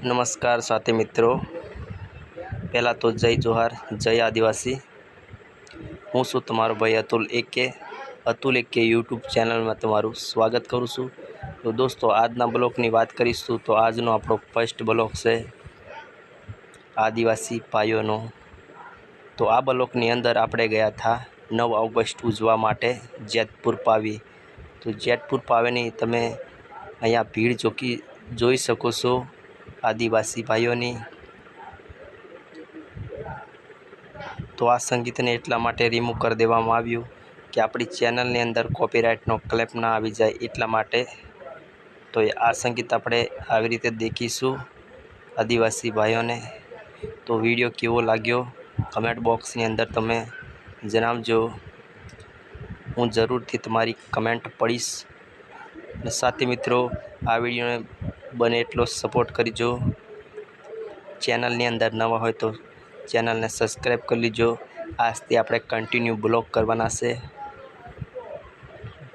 નમસ્કાર સાથે મિત્રો, પહેલાં તો જય જોહાર, જય આદિવાસી। હું છું તમારો ભાઈ અતુલ એકે યુટ્યુબ ચેનલમાં તમારું સ્વાગત કરું છું। તો દોસ્તો, આજના બ્લોગની વાત કરીશું તો આજનો આપણો ફર્સ્ટ બ્લોગ છે આદિવાસી ભાઈઓનો। તો આ બ્લોગની અંદર આપણે ગયા હતા 9 ઓગસ્ટ ઉજવવા માટે જેતપુર પાવી। તો જેતપુર પાવીની તમે અહીંયા ભીડ જોઈ શકો છો આદિવાસી ભાઈઓની। તો આ સંગીતને એટલા માટે રિમૂવ કરી દેવામાં આવ્યું કે આપણી ચેનલની અંદર કોપીરાઇટનો ક્લેમ ના આવી જાય એટલા માટે। તો આ સંગીત આપણે આવી રીતે દેખીશું આદિવાસી ભાઈઓને। તો વિડીયો કેવો લાગ્યો કમેન્ટ બોક્સની અંદર તમે જણાવજો, હું જરૂરથી તમારી કમેન્ટ પઢીશ। અને સાથે મિત્રો, આ વિડીયોને બને એટલો સપોર્ટ કરજો। ચેનલની અંદર નવા હોય તો ચેનલને સબસ્ક્રાઈબ કરી લીજો। આજથી આપણે કન્ટિન્યુ બ્લોગ કરવાના છે।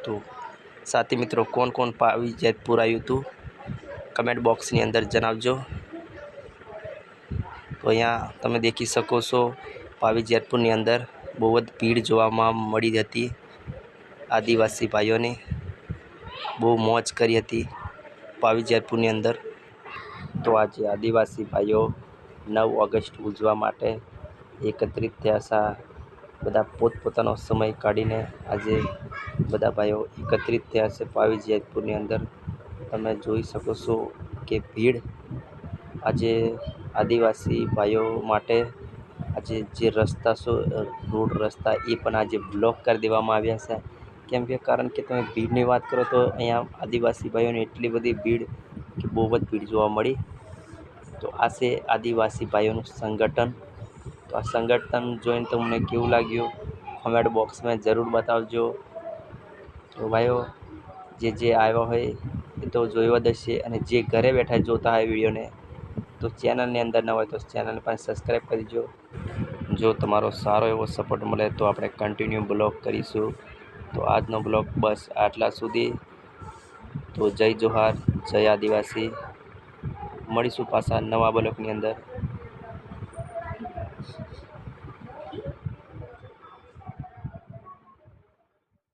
તો સાથે મિત્રો, કોણ પાવી જેતપુર આવ્યું હતું કમેન્ટ બોક્સની અંદર જણાવજો। તો અહીંયા તમે દેખી શકો છો પાવી જેતપુરની અંદર બહુ જ ભીડ જોવામાં મળી હતી આદિવાસી ભાઈઓની। બહુ મોજ કરી હતી પાવી જેતપુરની અંદર। તો આજે આદિવાસી ભાઈઓ 9 ઓગસ્ટ ઉજવવા માટે એકત્રિત થયા છે। બધા પોતપોતાનો સમય કાઢીને આજે બધા ભાઈઓ એકત્રિત થયા છે પાવી જેતપુરની અંદર। તમે જોઈ શકો છો કે ભીડ આજે આદિવાસી ભાઈઓ માટે આજે જે રસ્તા રોડ રસ્તા એ પણ આજે બ્લોક કરી દેવામાં આવ્યા છે। કેમ કે કારણ કે તમે ભીડની વાત કરો તો અહીંયા આદિવાસી ભાઈઓની એટલી બધી ભીડ કે બહુ જ ભીડ જોવા મળી। તો આ છે આદિવાસી ભાઈઓનું સંગઠન। તો આ સંગઠન જોઈને તમને કેવું લાગ્યું કમેન્ટ બોક્સમાં જરૂર બતાવજો। તો ભાઈઓ, જે આવ્યો હોય એ તો જોયો જ હશે, અને જે ઘરે બેઠા જોતા હોય વિડીયોને તો ચેનલની અંદર ન હોય તો ચેનલને પણ સબસ્ક્રાઈબ કરી દો। જો તમારો સારો એવો સપોર્ટ મળે તો આપણે કન્ટિન્યુ બ્લોગ કરીશું। તો આજનો બ્લોગ બસ આટલા સુધી। તો જય જોહાર, જય આદિવાસી। મળીશું પાછા નવા બ્લોગની અંદર।